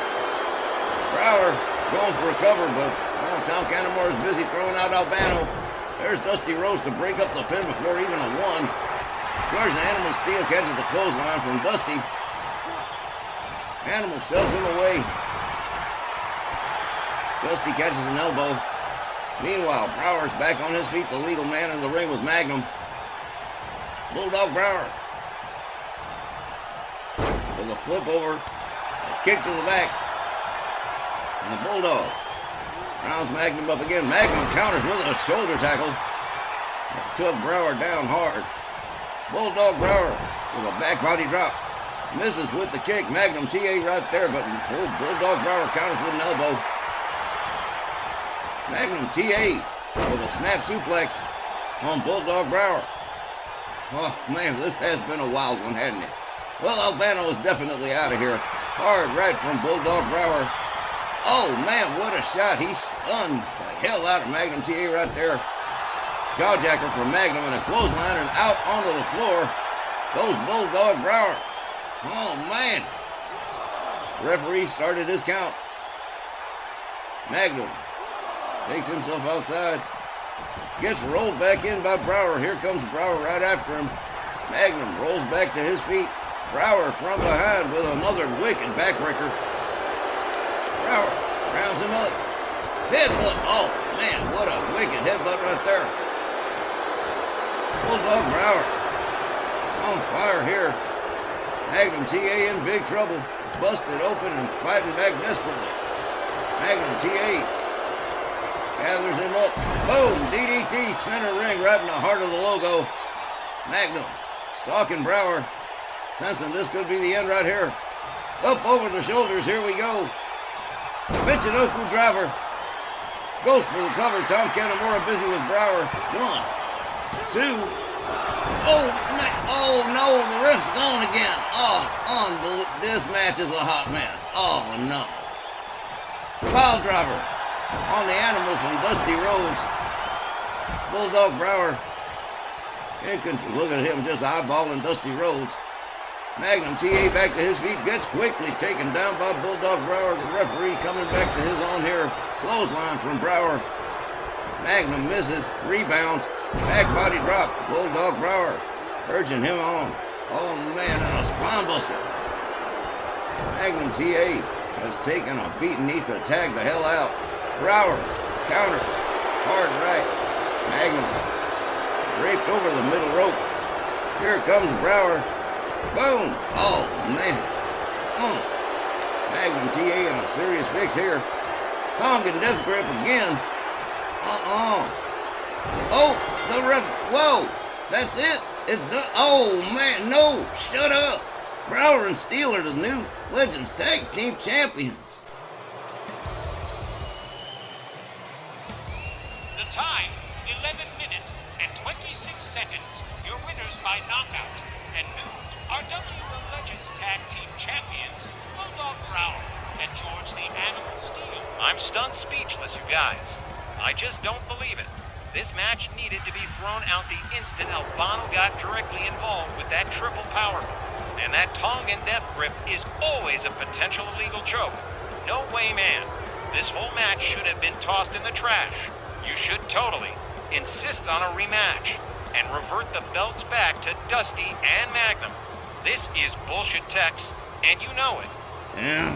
C: Brower going for a cover, but Tom Kanamura is busy throwing out Albano. There's Dusty Rhodes to break up the pin before even a one. George the Animal Steel catches the clothesline from Dusty. Animal shoves him away. Dusty catches an elbow. Meanwhile, Brower's back on his feet, the legal man in the ring with Magnum. Bulldog Brower with a flip over, a kick to the back, and the Bulldog rounds Magnum up again. Magnum counters with a shoulder tackle. Took Brower down hard. Bulldog Brower with a back body drop. Misses with the kick. Magnum T.A. right there, but Bulldog Brower counters with an elbow. Magnum T.A. with a snap suplex on Bulldog Brower. Oh, man, this has been a wild one, hasn't it? Well, Albano is definitely out of here. Hard right from Bulldog Brower. Oh, man, what a shot. He stunned the hell out of Magnum T.A. right there. Jawjacker from Magnum and a clothesline and out onto the floor goes Bulldog Brower. Oh, man. Referee started his count. Magnum takes himself outside. Gets rolled back in by Brower. Here comes Brower right after him. Magnum rolls back to his feet. Brower from behind with another wicked backbreaker. Brower rounds him up. Headbutt. Oh, man, what a wicked headbutt right there. Bulldog Brower on fire here. Magnum T.A. in big trouble. Busted open and fighting back desperately. Magnum T.A. gathers him up. Boom! DDT center ring right in the heart of the logo. Magnum stalking Brower. Sensing this could be the end right here. Up over the shoulders. Here we go. Michinoku driver. Goes for the cover. Tom Kanamura busy with Brower. 1, 2. Oh no, the ref's gone again. Oh, unbelievable. This match is a hot mess. Oh no. Pile driver on the animal from Dusty Rhodes. Bulldog Brower. Look at him just eyeballing Dusty Rhodes. Magnum T.A. back to his feet. Gets quickly taken down by Bulldog Brower. The referee coming back to his own here. Clothesline from Brower. Magnum misses. Rebounds. Back body drop. Bulldog Brower urging him on. Oh man, and a spine buster. Magnum TA has taken a beating. Needs to tag the hell out. Brower, counter, hard right. Magnum draped over the middle rope. Here comes Brower. Boom! Oh man. Magnum TA in a serious fix here. Tongan death grip again. Oh, the ref. Whoa! That's it. It's done. Oh man, no! Shut up. Brower and Steele are the new Legends Tag Team Champions.
B: The time, 11 minutes and 26 seconds. Your winners by knockout and new RWL Legends Tag Team Champions, Bulldog Brower and George the Animal Steele.
F: I'm stunned speechless, you guys. I just don't believe it. This match needed to be thrown out the instant Albano got directly involved with that triple powerbomb. And that Tongan death grip is always a potential illegal choke. No way, man. This whole match should have been tossed in the trash. You should totally insist on a rematch and revert the belts back to Dusty and Magnum. This is bullshit, Tex, and you know it.
C: Yeah,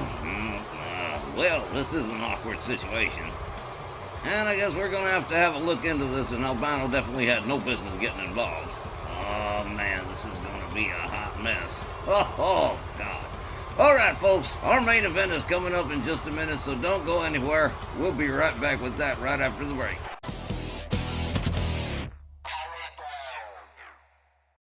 C: well, this is an awkward situation. And I guess we're going to have a look into this, and Albano definitely had no business getting involved. Oh, man, this is going to be a hot mess. Oh, God. All right, folks, our main event is coming up in just a minute, so don't go anywhere. We'll be right back with that right after the break.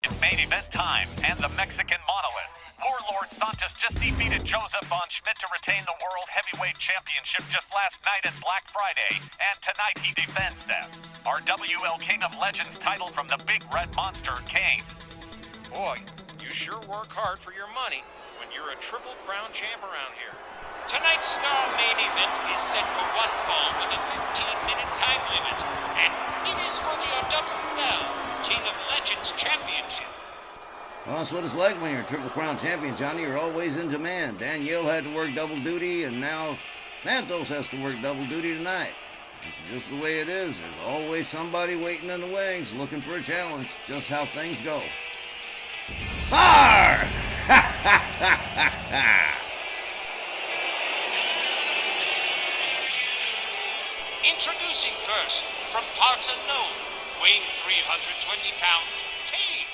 A: It's main event time, and the Mexican Monolith. Warlord Santos just defeated Joseph Von Schmidt to retain the World Heavyweight Championship just last night at Black Friday, and tonight he defends them. Our WL King of Legends title from the Big Red Monster, Kane.
F: Boy, you sure work hard for your money when you're a Triple Crown champ around here.
B: Tonight's Snarl main event is set for one fall with a 15-minute time limit, and it is for the RWL King of Legends Championship.
C: Well, that's what it's like when you're a Triple Crown champion, Johnny. You're always in demand. Danielle had to work double duty, and now Santos has to work double duty tonight. It's just the way it is. There's always somebody waiting in the wings looking for a challenge. Just how things go. Fire! Ha ha ha ha ha!
B: Introducing first, from parts unknown, weighing 320 pounds, Kane.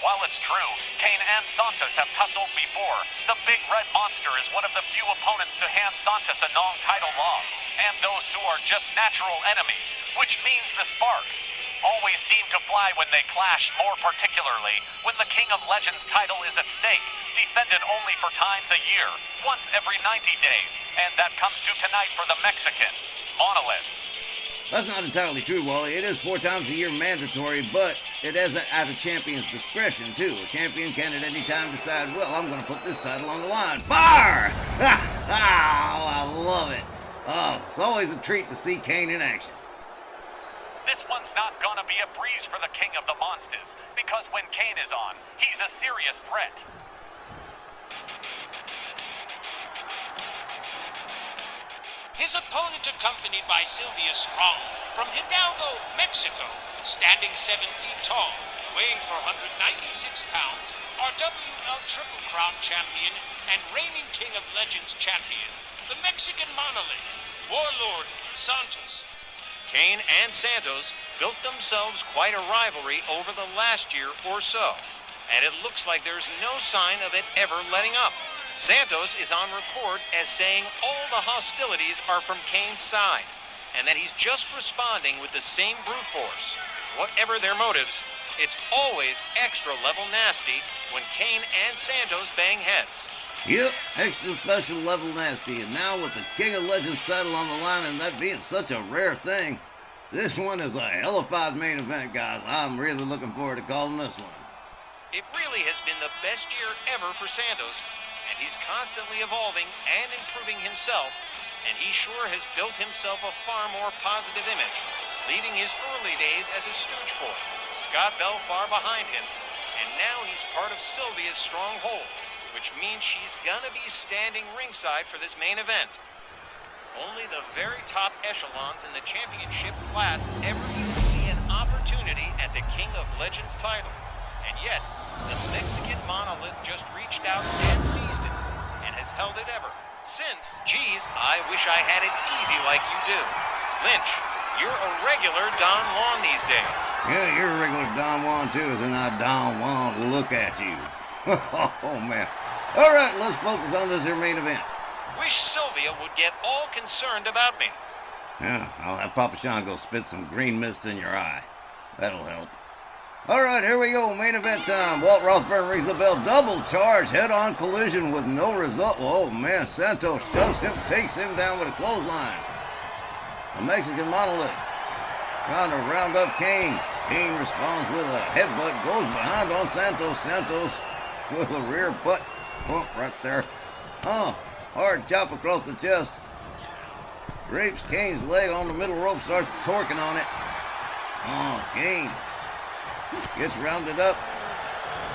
A: While it's true, Kane and Santos have tussled before, the Big Red Monster is one of the few opponents to hand Santos a non-title loss, and those two are just natural enemies, which means the sparks always seem to fly when they clash, more particularly when the King of Legends title is at stake, defended only 4 times a year, once every 90 days, and that comes to tonight for the Mexican Monolith.
C: That's not entirely true, Wally. It is 4 times a year mandatory, but it isn't at a champion's discretion, too. A champion can at any time decide, well, I'm going to put this title on the line. Fire! Oh, I love it. Oh, it's always a treat to see Kane in action.
A: This one's not gonna be a breeze for the King of the Monsters, because when Kane is on, he's a serious threat.
B: His opponent accompanied by Sylvia Strong from Hidalgo, Mexico, standing 7 feet tall, weighing 496 pounds, RWL Triple Crown champion and reigning King of Legends champion, the Mexican Monolith, Warlord Santos.
F: Kane and Santos built themselves quite a rivalry over the last year or so, and it looks like there's no sign of it ever letting up. Santos is on record as saying all the hostilities are from Kane's side, and that he's just responding with the same brute force. Whatever their motives, it's always extra level nasty when Kane and Santos bang heads.
C: Yep, extra special level nasty, and now with the King of Legends title on the line and that being such a rare thing, this one is a hellified main event, guys. I'm really looking forward to calling this one.
F: It really has been the best year ever for Santos, and he's constantly evolving and improving himself, and he sure has built himself a far more positive image, leaving his early days as a stooge for Scott Bell far behind him, and now he's part of Sylvia's stronghold, which means she's gonna be standing ringside for this main event. Only the very top echelons in the championship class ever even see an opportunity King of Legends title. And yet, the Mexican monolith just reached out and seized it, and has held it ever since. Geez, I wish I had it easy like you do. Lynch, you're a regular Don Juan these days.
C: Yeah, you're a regular Don Juan too, and I Don Juan to look at you. Oh, man. All right, let's focus on this here main event.
F: Wish Sylvia would get all concerned about me.
C: Yeah, I'll have Papa Sean go spit some green mist in your eye. That'll help. All right, here we go. Main event time. Walt Rothburn rings the bell. Double charge, head-on collision with no result. Oh, man. Santos shoves him, takes him down with a clothesline. The Mexican monolith trying to round up Kane. Kane responds with a headbutt, goes behind on Santos. Santos with a rear butt bump right there. Hard chop across the chest. Drapes Kane's leg on the middle rope, starts torquing on it. Kane gets rounded up.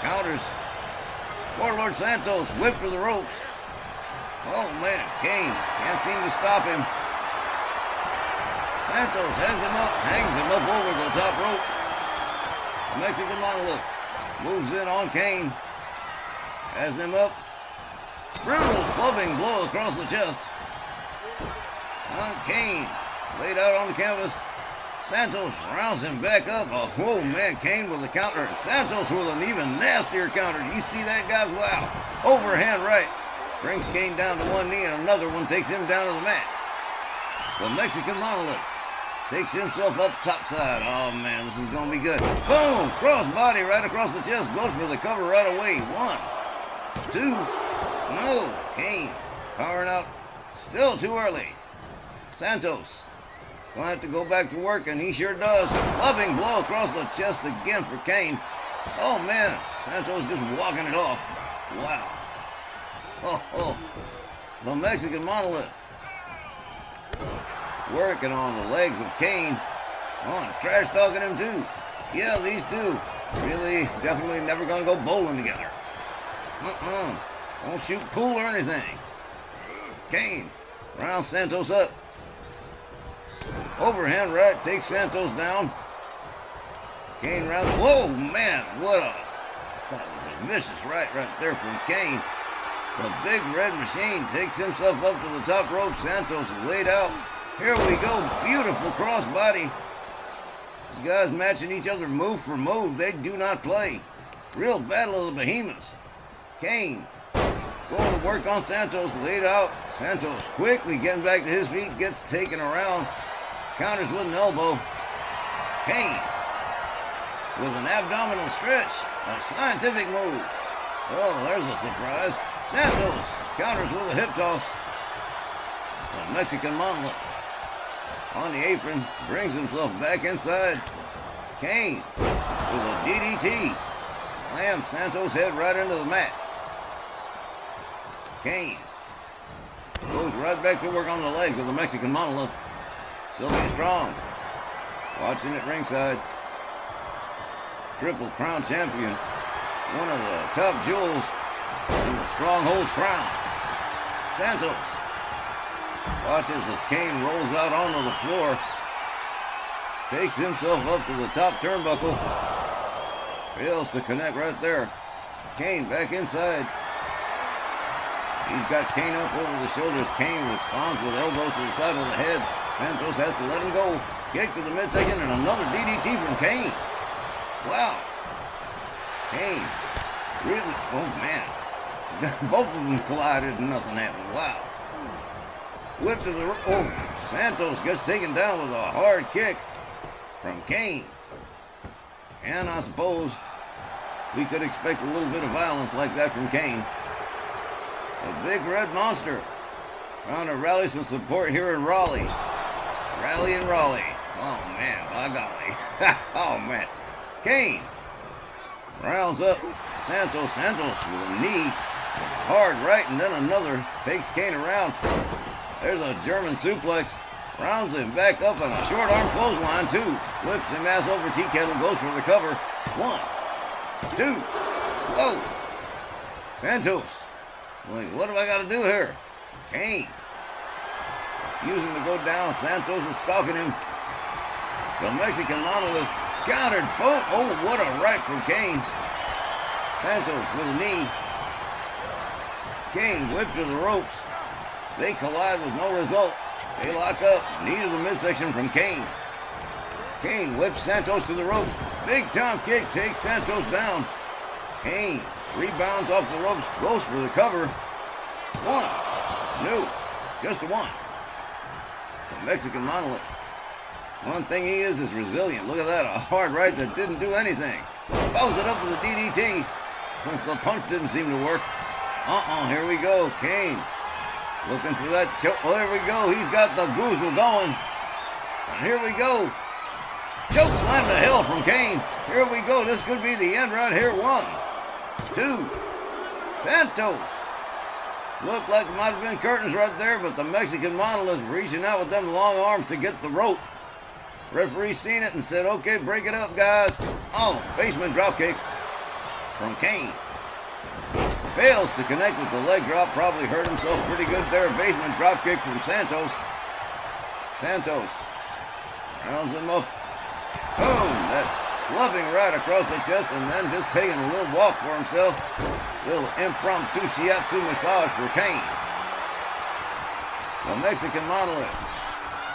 C: Counters. Warlord Santos whipped to the ropes. Oh, man. Kane can't seem to stop him. Santos hangs him up over the top rope. The Mexican monolith moves in on Kane. Has him up. Brutal clubbing blow across the chest. Kane laid out on the canvas. Santos rounds him back up. Oh, man, Kane with a counter. Santos with an even nastier counter. You see that, guys? Wow. Overhand right. Brings Kane down to one knee, and another one takes him down to the mat. The Mexican monolith takes himself up topside. Oh, man, this is going to be good. Boom! Crossbody right across the chest. Goes for the cover right away. 1, 2. No. Kane powering out. Still too early. Santos gonna have to go back to work, and he sure does. Clubbing blow across the chest again for Kane. Oh, man. Santos just walking it off. Wow. The Mexican monolith working on the legs of Kane. Trash talking him too. Yeah, these two really definitely never gonna go bowling together. Won't shoot pool or anything. Kane rounds Santos up. Overhand right takes Santos down. Kane rounds. Whoa, man, that was a vicious right there from Kane. The big red machine takes himself up to the top rope. Santos is laid out. Here we go. Beautiful crossbody. These guys matching each other move for move. They do not play. Real battle of the behemoths. Kane going to work on Santos. Laid out. Santos quickly getting back to his feet. Gets taken around. Counters with an elbow. Kane with an abdominal stretch. A scientific move. Oh, there's a surprise. Santos counters with a hip toss. The Mexican monolith on the apron brings himself back inside. Kane with a DDT. Slams Santos' head right into the mat. Kane goes right back to work on the legs of the Mexican monolith. Sylvia Strong watching at ringside. Triple Crown champion. One of the top jewels in the Stronghold's crown. Santos watches as Kane rolls out onto the floor. Takes himself up to the top turnbuckle. Fails to connect right there. Kane back inside. He's got Kane up over the shoulders. Kane responds with elbows to the side of the head. Santos has to let him go. Kick to the midsection and another DDT from Kane. Wow. Kane really, oh man. Both of them collided and nothing happened. Wow. Whip to the, Santos gets taken down with a hard kick from Kane. And I suppose we could expect a little bit of violence like that from Kane. A big red monster trying to rally some support here in Raleigh. Raleigh in Raleigh. Oh man, by golly. Oh man. Kane rounds up Santos. Santos with a knee. Hard right and then another. Takes Kane around. There's a German suplex. Rounds him back up on a short arm clothesline too. Flips him ass over tea kettle. Goes for the cover. 1, 2. Whoa. Santos. Like, what do I got to do here? Kane refusing to go down. Santos is stalking him. The Mexican monolith Countered. Boom. Oh, what a right from Kane. Santos with a knee. Kane whipped to the ropes. They collide with no result. They lock up. Knee to the midsection from Kane. Kane whips Santos to the ropes. Big time kick takes Santos down. Kane rebounds off the ropes. Goes for the cover. One. No. Just a one. The Mexican monolith. One thing he is resilient. Look at that. A hard right that didn't do anything. Follows it up with a DDT. Since the punch didn't seem to work. Here we go. Kane looking for that choke. Oh, there we go. He's got the goozle going. And here we go. Choke slam to hell from Kane. Here we go. This could be the end right here. 1, 2. Santos. Looked like it might have been curtains right there, but the Mexican monolith reaching out with them long arms to get the rope. Referee seen it and said, okay, break it up, guys. Oh, basement dropkick from Kane. Fails to connect with the leg drop. Probably hurt himself pretty good there. Basement dropkick from Santos. Santos rounds him up. Boom! That clubbing right across the chest and then just taking a little walk for himself. Little impromptu shiatsu massage for Kane. The Mexican monolith.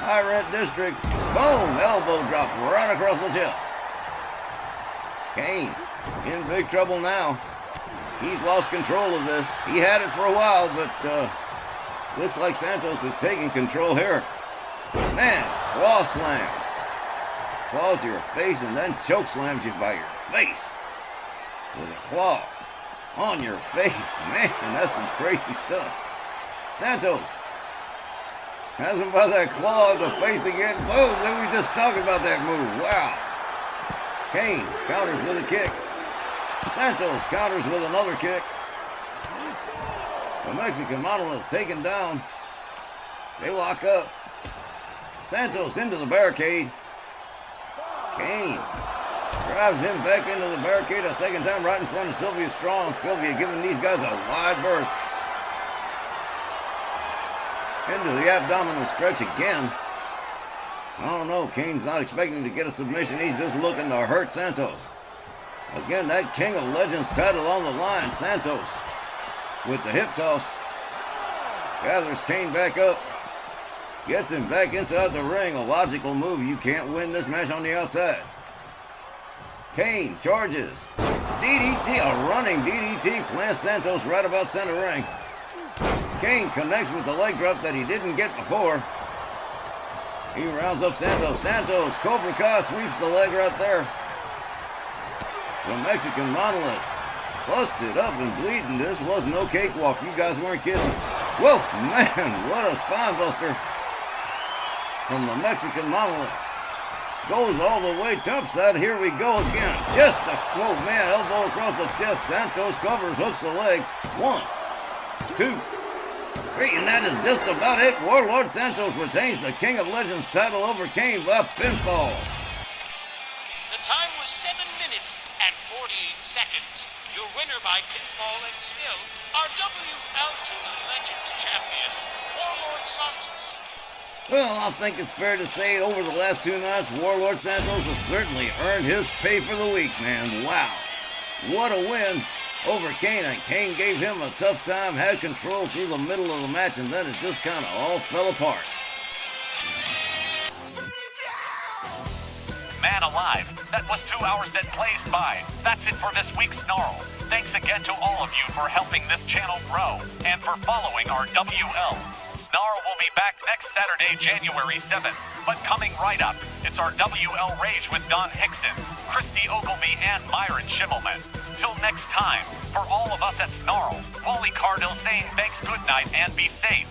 C: High rent district. Boom! Elbow drop right across the chest. Kane in big trouble now. He's lost control of this. He had it for a while, but looks like Santos is taking control here. Man, claw slam. Claws to your face and then choke slams you by your face. With a claw on your face. Man, that's some crazy stuff. Santos has him by that claw of the face again. Boom, then we just talked about that move. Wow. Kane counters with a kick. Santos counters with another kick. The Mexican monolith taken down. They lock up. Santos into the barricade. Kane drives him back into the barricade a second time right in front of Sylvia Strong. Sylvia giving these guys a wide berth. Into the abdominal stretch again. I don't know. Kane's not expecting to get a submission. He's just looking to hurt Santos. Again, that King of Legends title on the line. Santos with the hip toss. Gathers Kane back up. Gets him back inside the ring. A logical move. You can't win this match on the outside. Kane charges. DDT, a running DDT. Plants Santos right about center ring. Kane connects with the leg drop that he didn't get before. He rounds up Santos. Santos, Cobra Kai sweeps the leg right there. The Mexican monolith busted up and bleeding. This was no cakewalk. You guys weren't kidding. Whoa, man, what a spine buster from the Mexican monolith. Goes all the way topside. Here we go again. Chest, oh man, elbow across the chest. Santos covers, hooks the leg. 1, 2, 3, and that is just about it. Warlord Santos retains the King of Legends title over Kane by pinfall.
B: The time was 7 minutes and 48 seconds. Your winner by pinfall and still our WLQ Legends champion, Warlord Santos.
C: Well, I think it's fair to say over the last 2 nights, Warlord Santos has certainly earned his pay for the week, man. Wow. What a win over Kane. And Kane gave him a tough time, had control through the middle of the match, and then it just kind of all fell apart.
A: Man alive, that was 2 hours that blazed by. That's it for this week's Snarl. Thanks again to all of you for helping this channel grow and for following our WL. Snarl will be back next Saturday, January 7th. But coming right up, it's our WL Rage with Don Hickson, Christy Ogilvie, and Myron Schimmelman. Till next time, for all of us at Snarl, Wally Cardell saying thanks, good night, and be safe.